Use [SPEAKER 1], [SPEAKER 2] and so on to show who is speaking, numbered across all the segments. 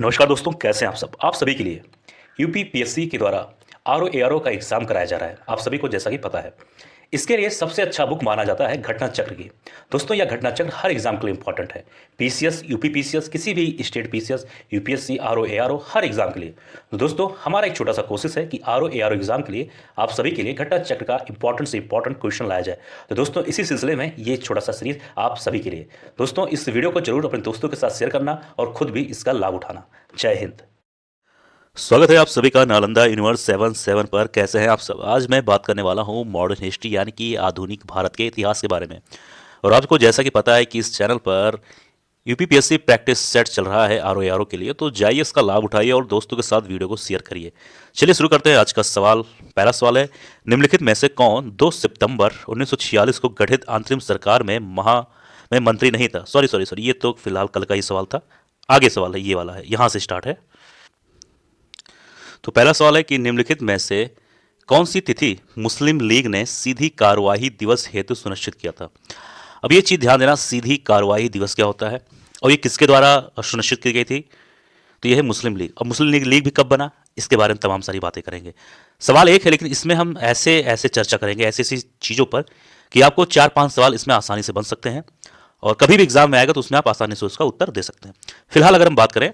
[SPEAKER 1] नमस्कार दोस्तों, कैसे हैं आप सब। आप सभी के लिए यूपीपीएससी के द्वारा आरओ एआरओ का एग्जाम कराया जा रहा है। आप सभी को जैसा कि पता है, इसके लिए सबसे अच्छा बुक माना जाता है घटना चक्र की। दोस्तों, यह घटना चक्र हर एग्जाम के लिए इंपॉर्टेंट है। पीसीएस, यूपीपीसीएस, किसी भी state PCS, UPSC, RO ARO, हर एग्जाम के लिए। तो दोस्तों, हमारा एक छोटा सा कोशिश है कि आरओ एआरओ एग्जाम के लिए आप सभी के लिए घटना चक्र का इंपॉर्टेंट से इंपॉर्टेंट क्वेश्चन लाया जाए। तो दोस्तों, इसी सिलसिले में ये छोटा सा सीरीज आप सभी के लिए। दोस्तों, इस वीडियो को जरूर अपने दोस्तों के साथ शेयर करना और खुद भी इसका लाभ उठाना। जय हिंद। स्वागत है आप सभी का नालंदा यूनिवर्स 77 पर। कैसे हैं आप सब। आज मैं बात करने वाला हूं मॉडर्न हिस्ट्री यानी कि आधुनिक भारत के इतिहास के बारे में। और आपको जैसा कि पता है कि इस चैनल पर यूपीपीएससी प्रैक्टिस सेट चल रहा है आरओ एआरओ के लिए, तो जाइए इसका लाभ उठाइए और दोस्तों के साथ वीडियो को शेयर करिए। चलिए शुरू करते हैं आज का सवाल। पहला सवाल है, निम्नलिखित में से कौन 2 सितंबर 1946 को गठित अंतरिम सरकार में मंत्री नहीं था। सॉरी, ये तो फिलहाल कल का ही सवाल था। आगे सवाल है, ये वाला है, यहां से स्टार्ट है। तो पहला सवाल है कि निम्नलिखित में से कौन सी तिथि मुस्लिम लीग ने सीधी कार्यवाही दिवस हेतु सुनिश्चित किया था। अब ये चीज़ ध्यान देना, सीधी कार्यवाही दिवस क्या होता है और ये किसके द्वारा सुनिश्चित की गई थी। तो ये है मुस्लिम लीग। अब मुस्लिम लीग भी कब बना, इसके बारे में तमाम सारी बातें करेंगे। सवाल एक है, लेकिन इसमें हम ऐसे ऐसे चर्चा करेंगे ऐसी ऐसी चीज़ों पर कि आपको 4-5 सवाल इसमें आसानी से बन सकते हैं और कभी भी एग्जाम में आएगा तो उसमें आप आसानी से उसका उत्तर दे सकते हैं। फिलहाल अगर हम बात करें,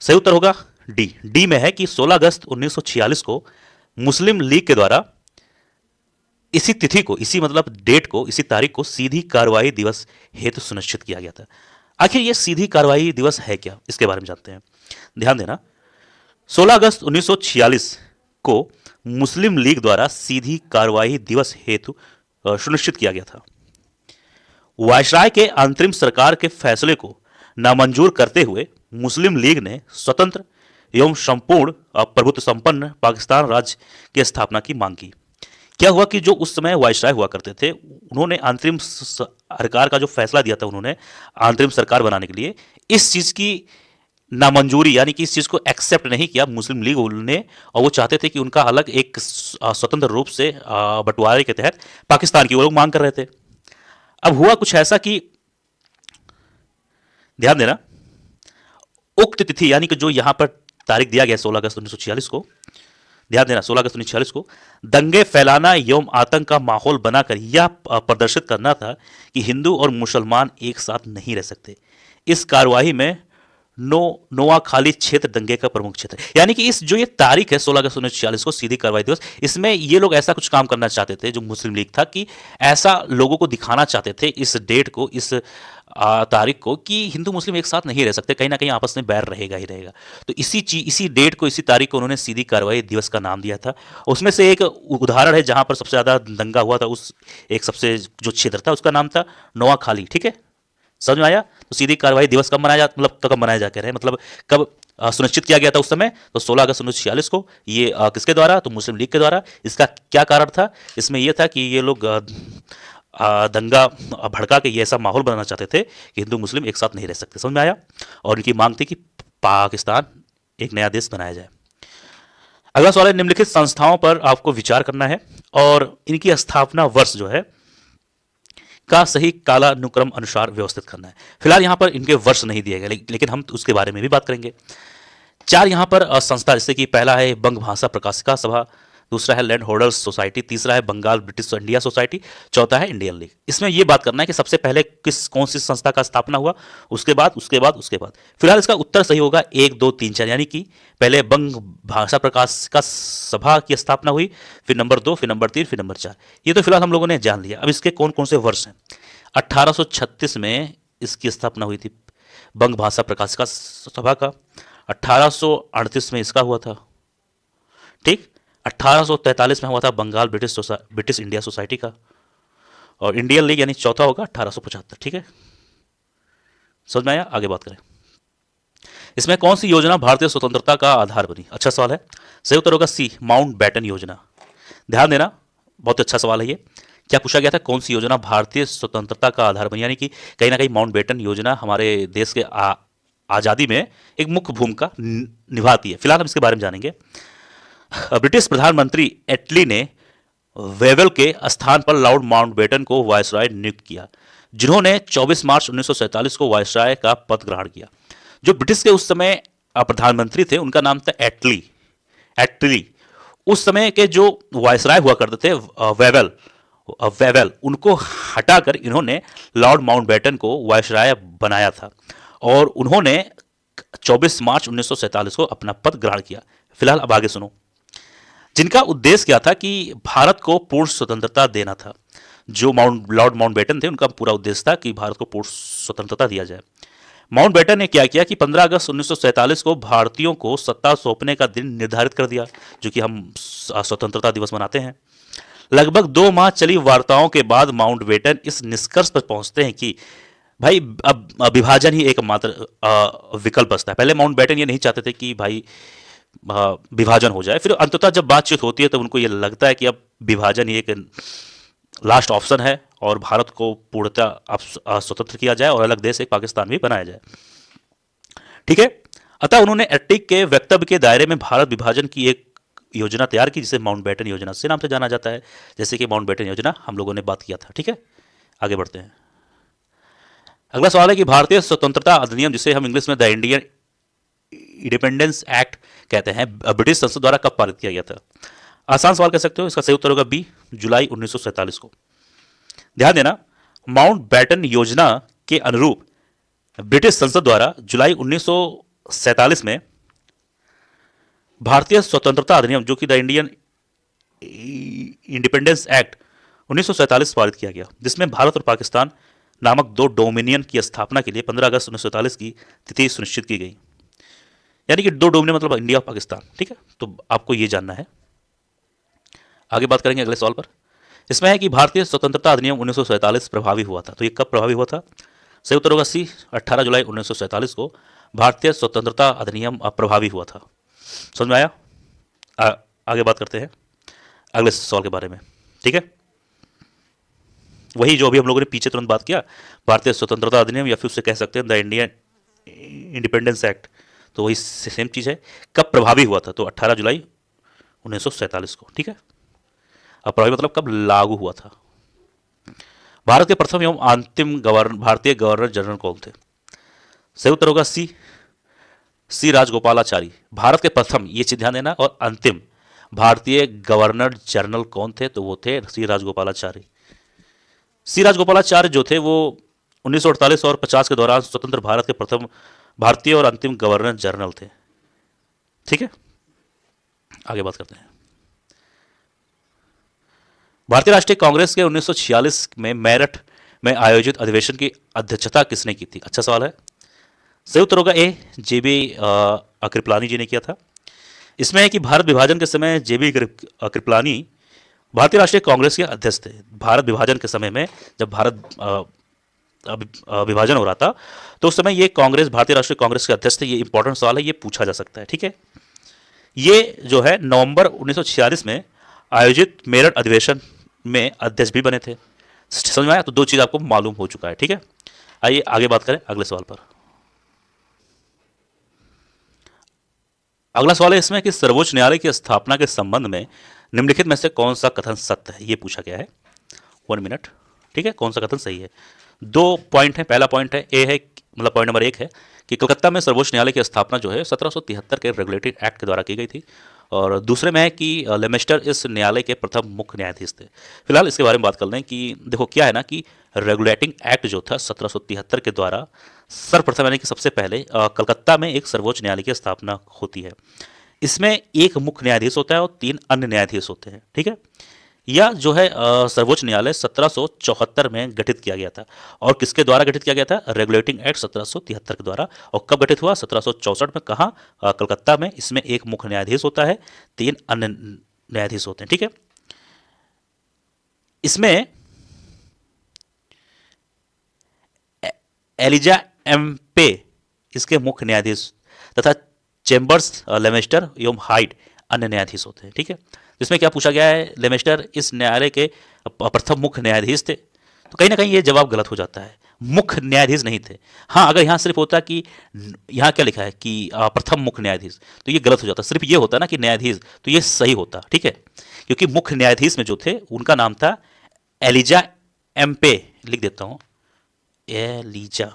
[SPEAKER 1] सही उत्तर होगा डी में है कि 16 अगस्त 1946 को मुस्लिम लीग के द्वारा इसी तिथि को, इसी मतलब डेट को, इसी तारीख को सीधी कार्रवाई दिवस हेतु सुनिश्चित किया गया था। आखिर यह सीधी कार्रवाई दिवस है क्या, इसके बारे में जानते हैं। ध्यान देना, 16 अगस्त 1946 को मुस्लिम लीग द्वारा सीधी कार्रवाई दिवस हेतु सुनिश्चित किया गया था। वायसराय के अंतरिम सरकार के फैसले को नामंजूर करते हुए मुस्लिम लीग ने स्वतंत्र एवं संपूर्ण प्रभुत्व संपन्न पाकिस्तान राज्य की स्थापना की मांग की। क्या हुआ कि जो उस समय वायसराय हुआ करते थे, उन्होंने अंतरिम सरकार का जो फैसला दिया था, उन्होंने अंतरिम सरकार बनाने के लिए इस चीज़ की नामंजूरी यानी कि इस चीज़ को एक्सेप्ट नहीं किया मुस्लिम लीग ने, और वो चाहते थे कि उनका अलग एक स्वतंत्र रूप से बंटवारे के तहत पाकिस्तान की वो लोग मांग कर रहे थे। अब हुआ कुछ ऐसा कि, ध्यान देना, उक्त तिथि यानी कि जो यहां पर तारीख दिया गया 16 अगस्त 1946 को, ध्यान देना 16 अगस्त 1946 को दंगे फैलाना एवं आतंक का माहौल बनाकर यह प्रदर्शित करना था कि हिंदू और मुसलमान एक साथ नहीं रह सकते। इस कार्यवाही में नोआखाली क्षेत्र दंगे का प्रमुख क्षेत्र, यानी कि इस जो ये तारीख है 16 अगस्त 1946 को सीधी कार्रवाई दिवस, इसमें ये लोग ऐसा कुछ काम करना चाहते थे, जो मुस्लिम लीग था, कि ऐसा लोगों को दिखाना चाहते थे इस डेट को, इस तारीख को, कि हिंदू मुस्लिम एक साथ नहीं रह सकते, कहीं ना कहीं आपस में बैर रहेगा ही रहेगा। तो इसी डेट को, इसी तारीख को उन्होंने सीधी कार्रवाई दिवस का नाम दिया था। उसमें से एक उदाहरण है जहां पर सबसे ज्यादा दंगा हुआ था, उस एक सबसे जो क्षेत्र था उसका नाम था नोआखाली। ठीक है, समझ में आया। तो सीधी कार्रवाई दिवस कब मनाया जा, मतलब कब मनाया जा कह रहे हैं, मतलब कब सुनिश्चित किया गया था उस समय, तो 16 अगस्त 1946 को। ये किसके द्वारा, तो मुस्लिम लीग के द्वारा। इसका क्या कारण था, इसमें यह था कि ये लोग दंगा भड़का के ये ऐसा माहौल बनाना चाहते थे कि हिंदू मुस्लिम एक साथ नहीं रह सकते। समझ में आया। और इनकी मांग थी कि पाकिस्तान एक नया देश बनाया जाए। अगला सवाल है, निम्नलिखित संस्थाओं पर आपको विचार करना है और इनकी स्थापना वर्ष जो है का सही कालानुक्रम अनुसार व्यवस्थित करना है। फिलहाल यहां पर इनके वर्ष नहीं दिए गए, लेकिन हम उसके बारे में भी बात करेंगे। 4 यहां पर संस्था, जैसे कि पहला है बंग भाषा प्रकाशिका सभा, दूसरा है लैंड होल्डर्स सोसाइटी, तीसरा है बंगाल ब्रिटिश इंडिया सोसाइटी, चौथा है इंडियन लीग। इसमें यह बात करना है कि सबसे पहले कौन सी संस्था का स्थापना हुआ, उसके बाद। फिलहाल इसका उत्तर सही होगा 1, 2, 3, 4, यानी कि पहले बंग भाषा प्रकाशिका सभा की स्थापना हुई, फिर नंबर 2, फिर नंबर 3, फिर नंबर 4। ये तो फिलहाल हम लोगों ने जान लिया। अब इसके कौन कौन से वर्ष हैं। 1836 में इसकी स्थापना हुई थी बंग भाषा प्रकाशिका सभा का। 1838 में इसका हुआ था। ठीक, 1843 में हुआ था बंगाल ब्रिटिश इंडिया सोसाइटी का। और इंडियन लीग यानी चौथा होगा 1875। ठीक है, समझ में आया। आगे बात करें, इसमें कौन सी योजना भारतीय स्वतंत्रता का आधार बनी। अच्छा सवाल है। सही उत्तर होगा सी, माउंट बैटन योजना। ध्यान देना, बहुत अच्छा सवाल है ये। क्या पूछा गया था, कौन सी योजना भारतीय स्वतंत्रता का आधार बनी, यानी कि कहीं ना कहीं माउंट बैटन योजना हमारे देश के आज़ादी में एक मुख्य भूमिका निभाती है। फिलहाल हम इसके बारे में जानेंगे। ब्रिटिश प्रधानमंत्री एटली ने वेवेल के स्थान पर लॉर्ड माउंटबेटन को वायसराय नियुक्त किया, जिन्होंने 24 मार्च 1947 को वायसराय का पद ग्रहण किया। जो ब्रिटिश के उस समय प्रधानमंत्री थे, उनका नाम था एटली एटली। उस समय के जो वायसराय हुआ करते थे वेवेल वेवेल, उनको हटाकर इन्होंने लॉर्ड माउंटबेटन को वायसराय बनाया था और उन्होंने 24 मार्च 1947 को अपना पद ग्रहण किया। फिलहाल अब आगे सुनो। जिनका उद्देश्य क्या था कि भारत को पूर्ण स्वतंत्रता देना था। जो लॉर्ड माउंटबेटन थे, उनका पूरा उद्देश्य था कि भारत को पूर्ण स्वतंत्रता दिया जाए। माउंटबेटन ने क्या किया कि 15 अगस्त 1947 को भारतीयों को सत्ता सौंपने का दिन निर्धारित कर दिया, जो कि हम स्वतंत्रता दिवस मनाते हैं। लगभग 2 माह चली वार्ताओं के बाद माउंटबेटन इस निष्कर्ष पर पहुंचते हैं कि भाई अब विभाजन ही एकमात्र विकल्प बचता है। पहले माउंटबेटन ये नहीं चाहते थे कि भाई विभाजन हो जाए, फिर अंततः जब बातचीत होती है तो उनको ये लगता है कि अब विभाजन ही एक लास्ट ऑप्शन है और भारत को पूर्णतः स्वतंत्र किया जाए और अलग देश एक पाकिस्तान भी बनाया जाए। ठीक है, अतः उन्होंने एटिक के वक्तव्य के दायरे में भारत विभाजन की एक योजना तैयार की, जिसे माउंटबेटन योजना से नाम से जाना जाता है। जैसे कि माउंटबेटन योजना हम लोगों ने बात किया था। ठीक है, आगे बढ़ते हैं। अगला सवाल है कि भारतीय स्वतंत्रता अधिनियम, जिसे हम इंग्लिश में द इंडियन इंडिपेंडेंस एक्ट कहते हैं, ब्रिटिश संसद द्वारा कब पारित किया गया था? आसान सवाल कह सकते हो, इसका सही उत्तर होगा बी, जुलाई 1947 को। ध्यान देना, माउंटबेटन योजना के अनुरूप ब्रिटिश संसद द्वारा जुलाई 1947 में भारतीय स्वतंत्रता अधिनियम, जो कि द इंडियन इंडिपेंडेंस एक्ट 1947 पारित किया गया, जिसमें भारत और पाकिस्तान नामक दो डोमिनियन की स्थापना के लिए 15 अगस्त 1947 की तिथि सुनिश्चित की गई। यानी कि दो डोमिनियन मतलब इंडिया और पाकिस्तान। ठीक है, तो आपको यह जानना है। आगे बात करेंगे अगले सवाल पर। इसमें है कि भारतीय स्वतंत्रता अधिनियम 1947 प्रभावी हुआ था, तो ये कब प्रभावी हुआ था? सही उत्तर होगा सी, 18 जुलाई 1947 को भारतीय स्वतंत्रता अधिनियम प्रभावी हुआ था। समझ में आया? आगे बात करते हैं अगले सवाल के बारे में। ठीक है, वही जो अभी हम लोगों ने पीछे तुरंत बात किया, भारतीय स्वतंत्रता अधिनियम, या फिर उससे कह सकते हैं द इंडियन इंडिपेंडेंस एक्ट, तो वही सेम चीज़ है। कब प्रभावी हुआ था? तो 18 जुलाई 1947 को। ठीक है, अब प्रभावी मतलब कब लागू हुआ था। भारत के प्रथम एवं अंतिम भारतीय गवर्नर जनरल कौन थे? सही उत्तर होगा सी राजगोपालाचारी। भारत के प्रथम, ये चीज ध्यान देना, और अंतिम भारतीय गवर्नर जनरल कौन थे? तो वो थे सी राजगोपालाचारी। सी राजगोपालाचार्य जो थे वो 1948 और 50 के दौरान स्वतंत्र भारत के प्रथम भारतीय और अंतिम गवर्नर जनरल थे। ठीक है, आगे बात करते हैं। भारतीय राष्ट्रीय कांग्रेस के 1946 में मेरठ में आयोजित अधिवेशन की अध्यक्षता किसने की थी? अच्छा सवाल है। सही उत्तर होगा ए, जेबी कृपलानी जी ने किया था। इसमें है कि भारत विभाजन के समय जेबी कृपलानी भारतीय राष्ट्रीय कांग्रेस के अध्यक्ष थे। भारत विभाजन के समय में जब भारत विभाजन हो रहा था तो उस समय ये कांग्रेस, भारतीय राष्ट्रीय कांग्रेस के अध्यक्ष थे। ये इंपॉर्टेंट सवाल है, ये पूछा जा सकता है। ठीक है, ये जो है नवंबर 1946 में आयोजित मेरठ अधिवेशन में अध्यक्ष भी बने थे। समझ में आया? तो दो चीज आपको मालूम हो चुका है। ठीक है, आइए आगे बात करें अगले सवाल पर। अगला सवाल है इसमें कि सर्वोच्च न्यायालय की स्थापना के संबंध में निम्नलिखित में से कौन सा कथन सत्य है? ये पूछा गया है। 1 मिनट। ठीक है, कौन सा कथन सही है? 2 पॉइंट है। पहला पॉइंट है, ए है, मतलब पॉइंट नंबर 1 है कि कलकत्ता में सर्वोच्च न्यायालय की स्थापना जो है 1773 के रेगुलेटरी एक्ट के द्वारा की गई थी। और दूसरे में है कि लेमेस्टर इस न्यायालय के प्रथम मुख्य न्यायाधीश थे। फिलहाल इसके बारे में बात कर लें कि देखो क्या है ना कि रेगुलेटिंग एक्ट जो था 1773 के द्वारा सर्वप्रथम, यानी कि सबसे पहले कलकत्ता में एक सर्वोच्च न्यायालय की स्थापना होती है। इसमें एक मुख्य न्यायाधीश होता है और 3 अन्य न्यायाधीश होते हैं। ठीक है, यह जो है सर्वोच्च न्यायालय 1774 में गठित किया गया था। और किसके द्वारा गठित किया गया था? रेगुलेटिंग एक्ट 1773 के द्वारा। और कब गठित हुआ? 1764 में। कहाँ? कलकत्ता में। इसमें एक मुख्य न्यायाधीश होता है, 3 अन्य न्यायाधीश होते हैं। ठीक है, इसमें एलिजा एम्पे इसके मुख्य न्यायाधीश तथा चेम्बर्स, लेमेस्टर एवं हाइट अन्य न्यायाधीश होते हैं। ठीक है, इसमें क्या पूछा गया है? लेमेस्टर इस न्यायालय के प्रथम मुख्य न्यायाधीश थे। तो कहीं ना कहीं ये जवाब गलत हो जाता है, मुख्य न्यायाधीश नहीं थे। हाँ, अगर यहाँ सिर्फ होता कि यहाँ क्या लिखा है कि प्रथम मुख्य न्यायाधीश, तो ये गलत हो जाता। सिर्फ ये होता ना कि न्यायाधीश, तो ये सही होता। ठीक है, क्योंकि मुख्य न्यायाधीश में जो थे उनका नाम था एलिजा एम्पे। लिख देता हूँ, एलिजा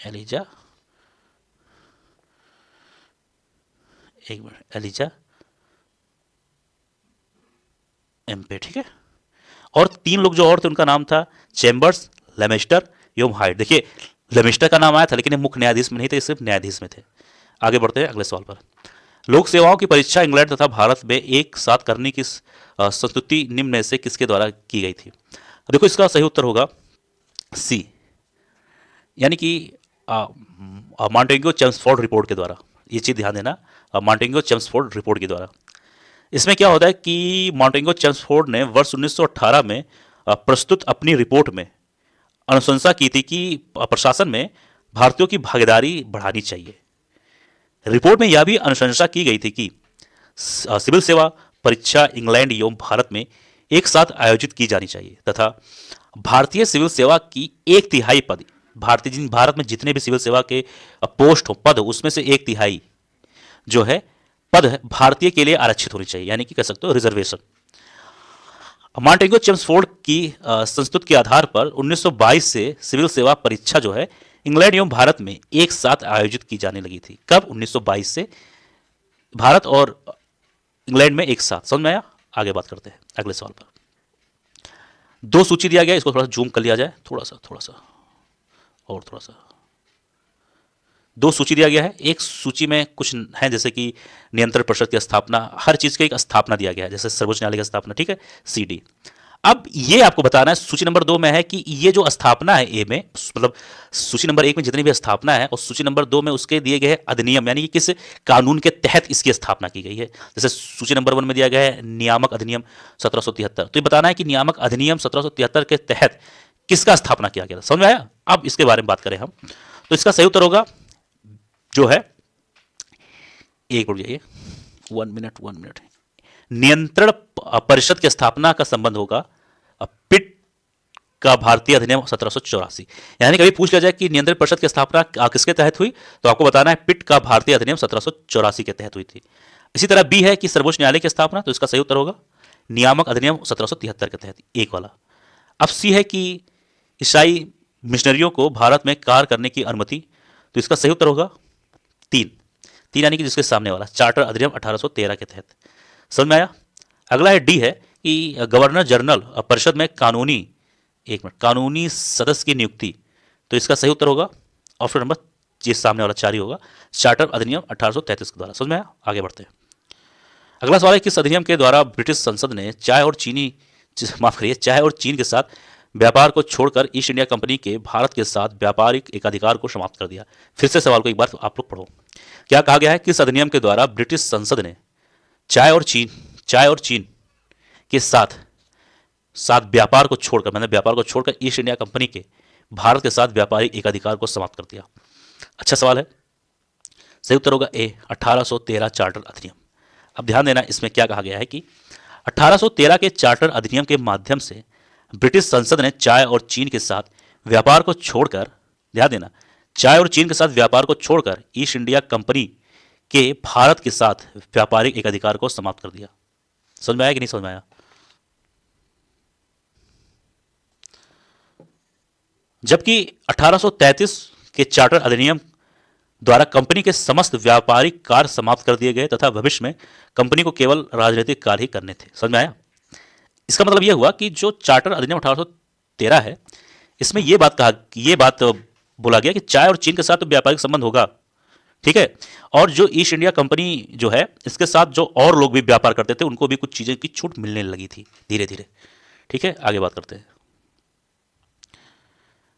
[SPEAKER 1] एलिजा, एक मिनट, एलिजा एम्पे, ठीक है। और तीन लोग जो और थे उनका नाम था चेम्बर्स, लेमेस्टर, एवं हाइड। देखिए लेमेस्टर का नाम आया था लेकिन ये मुख्य न्यायाधीश में नहीं थे, ये सिर्फ न्यायाधीश में थे। आगे बढ़ते हैं अगले सवाल पर। लोक सेवाओं की परीक्षा इंग्लैंड तथा भारत में एक साथ करने की संस्तुति निम्न में से किसके द्वारा की गई थी? देखो इसका सही उत्तर होगा सी, यानी कि मॉन्टेगो चेम्सफोर्ड रिपोर्ट के द्वारा। ये चीज ध्यान देना, मॉन्टेगो चेम्सफोर्ड रिपोर्ट के द्वारा। इसमें क्या होता है कि मॉन्टेगो चेम्सफोर्ड ने वर्ष 1918 में प्रस्तुत अपनी रिपोर्ट में अनुशंसा की थी कि प्रशासन में भारतीयों की भागीदारी बढ़ानी चाहिए। रिपोर्ट में यह भी अनुशंसा की गई थी कि सिविल सेवा परीक्षा इंग्लैंड एवं भारत में एक साथ आयोजित की जानी चाहिए तथा भारतीय सिविल सेवा की एक तिहाई पद, भारत में जितने भी सिविल सेवा के पोस्ट हो, पद, उसमें से एक तिहाई जो है पद भारतीय के लिए आरक्षित होनी चाहिए, यानी कि कह सकते हो रिजर्वेशन। मॉन्टेगो चेम्सफोर्ड की संस्तुति के आधार पर 1922 से सिविल सेवा परीक्षा जो है इंग्लैंड एवं भारत में एक साथ आयोजित की जाने लगी थी। कब? 1922 से भारत और इंग्लैंड में एक साथ। समझ में आया? आगे बात करते हैं अगले सवाल पर। दो सूची दिया गया, इसको थोड़ा सा जूम कर लिया जाए, थोड़ा सा और थोड़ा सा। दो सूची दिया गया है। एक सूची में कुछ है जैसे कि नियंत्रण परिषद की स्थापना, हर चीज की एक स्थापना दिया गया है, जैसे सर्वोच्च न्यायालय की स्थापना, ठीक है, CD। अब ये आपको बताना है सूची नंबर 2 में है कि ये जो स्थापना है ए में, मतलब सूची नंबर 1 में जितनी भी स्थापना है और सूची नंबर 2 में उसके दिए गए अधिनियम, यानी कि किस कानून के तहत इसकी स्थापना की गई है। जैसे सूची नंबर 1 में दिया गया है नियामक अधिनियम 1773, तो ये बताना है कि नियामक अधिनियम 1773 के तहत किसका स्थापना किया गया था। समझ में आया? अब इसके बारे में बात करें हम, तो इसका सही उत्तर होगा जो है, एक मिनट जाइए, 1 मिनट, नियंत्रण परिषद की स्थापना का संबंध होगा पिट का भारतीय अधिनियम 1784। यानी कभी पूछ लिया जाए कि नियंत्रण परिषद की स्थापना किसके तहत हुई, तो आपको बताना है पिट का भारतीय अधिनियम 1784 के तहत हुई थी। इसी तरह बी है कि सर्वोच्च न्यायालय की स्थापना, तो इसका सही उत्तर होगा नियामक अधिनियम 1773 के तहत, एक वाला। अब सी है कि ईसाई मिशनरियों को भारत में कार्य करने की अनुमति, तो इसका सही उत्तर होगा तीन, यानी कि जिसके सामने वाला चार्टर अधिनियम 1813 के तहत। समझ में आया? अगला है डी है कि गवर्नर जनरल परिषद में कानूनी सदस्य की नियुक्ति, तो इसका सही उत्तर होगा ऑप्शन नंबर, ये सामने वाला 4 ही होगा, चार्टर अधिनियम 1833 के द्वारा। समझ में आया? आगे बढ़ते हैं। अगला सवाल है किस अधिनियम के द्वारा ब्रिटिश संसद ने चाय और चीन के साथ व्यापार को छोड़कर ईस्ट इंडिया कंपनी के भारत के साथ व्यापारिक एकाधिकार को समाप्त कर दिया। फिर से सवाल को एक बार आप लोग पढ़ो। क्या कहा गया है? किस अधिनियम के द्वारा ब्रिटिश संसद ने चाय और चीन के साथ व्यापार को छोड़कर ईस्ट इंडिया कंपनी के भारत के साथ व्यापारिक एकाधिकार को समाप्त कर दिया। अच्छा सवाल है, सही उत्तर होगा ए, 1813 चार्टर अधिनियम। अब ध्यान देना, इसमें क्या कहा गया है कि 1813 के चार्टर अधिनियम के माध्यम से ब्रिटिश संसद ने चाय और चीन के साथ व्यापार को छोड़कर, ध्यान देना, चाय और चीन के साथ व्यापार को छोड़कर ईस्ट इंडिया कंपनी के भारत के साथ व्यापारिक एकाधिकार को समाप्त कर दिया। समझ में आया कि नहीं समझ में आया? जबकि 1833 के चार्टर अधिनियम द्वारा कंपनी के समस्त व्यापारिक कार्य समाप्त कर दिए गए तथा भविष्य में कंपनी को केवल राजनीतिक कार्य ही करने थे। समझ में आया? इसका मतलब यह हुआ कि जो चार्टर अधिनियम 1813 है, इसमें यह बात बोला गया कि चाय और चीन के साथ तो व्यापारिक संबंध होगा, ठीक है, और जो ईस्ट इंडिया कंपनी जो है इसके साथ जो और लोग भी व्यापार करते थे उनको भी कुछ चीजें की छूट मिलने लगी थी धीरे धीरे। ठीक है, आगे बात करते हैं।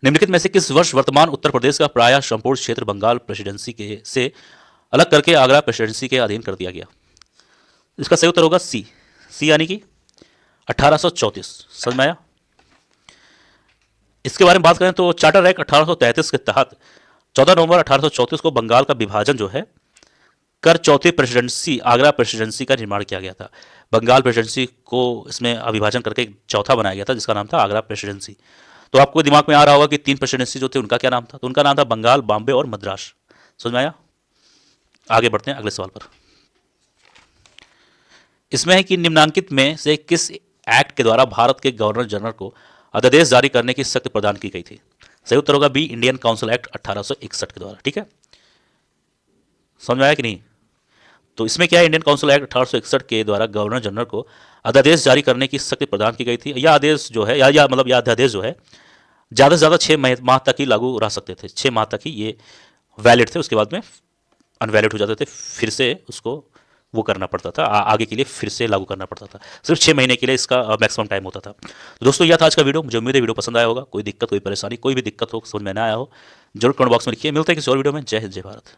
[SPEAKER 1] निम्नलिखित में से किस वर्ष वर्तमान उत्तर प्रदेश का प्रायः संपूर्ण क्षेत्र बंगाल प्रेसिडेंसी के से अलग करके आगरा प्रेसिडेंसी के अधीन कर दिया गया? इसका सही उत्तर होगा सी, यानी कि 1834। समझ में आया? इसके बारे में बात करें तो चार्टर एक्ट 1833 के तहत 14 नवंबर 1834 को बंगाल का विभाजन जो है कर चौथी प्रेसिडेंसी आगरा प्रेसिडेंसी का निर्माण किया गया था। बंगाल प्रेसिडेंसी को इसमें अविभाजन करके एक चौथा बनाया गया था जिसका नाम था आगरा प्रेसिडेंसी। तो आपको दिमाग में आ रहा होगा कि 3 प्रेसिडेंसी जो थे उनका क्या नाम था, तो उनका नाम था बंगाल, बॉम्बे और मद्रास। समझ में आया? आगे बढ़ते हैं अगले सवाल पर। इसमें है कि निम्नांकित में से किस एक्ट के द्वारा भारत के गवर्नर जनरल को अध्यादेश जारी करने की शक्ति प्रदान की गई थी? सही उत्तर होगा बी, इंडियन काउंसिल एक्ट 1861 के द्वारा। ठीक है, समझ में आया कि नहीं? तो इसमें क्या है, इंडियन काउंसिल एक्ट 1861 के द्वारा गवर्नर जनरल को अध्यादेश जारी करने की शक्ति प्रदान की गई थी। यह आदेश जो है या मतलब यह अध्यादेश जो है ज़्यादा से ज़्यादा 6 माह तक ही लागू रह सकते थे। 6 माह तक ही ये वैलिड थे, उसके बाद में अनवैलिड हो जाते थे, फिर से उसको वो करना पड़ता था, आगे के लिए फिर से लागू करना पड़ता था। सिर्फ 6 महीने के लिए इसका मैक्सिमम टाइम होता था। तो दोस्तों यह था आज का वीडियो। मुझे उम्मीद है वीडियो पसंद आया होगा। कोई दिक्कत, कोई परेशानी, कोई भी दिक्कत हो, समझ में ना आया हो, जरूर कमेंट बॉक्स में लिखिए। मिलते हैं किसी और वीडियो में। जय हिंद, जय भारत।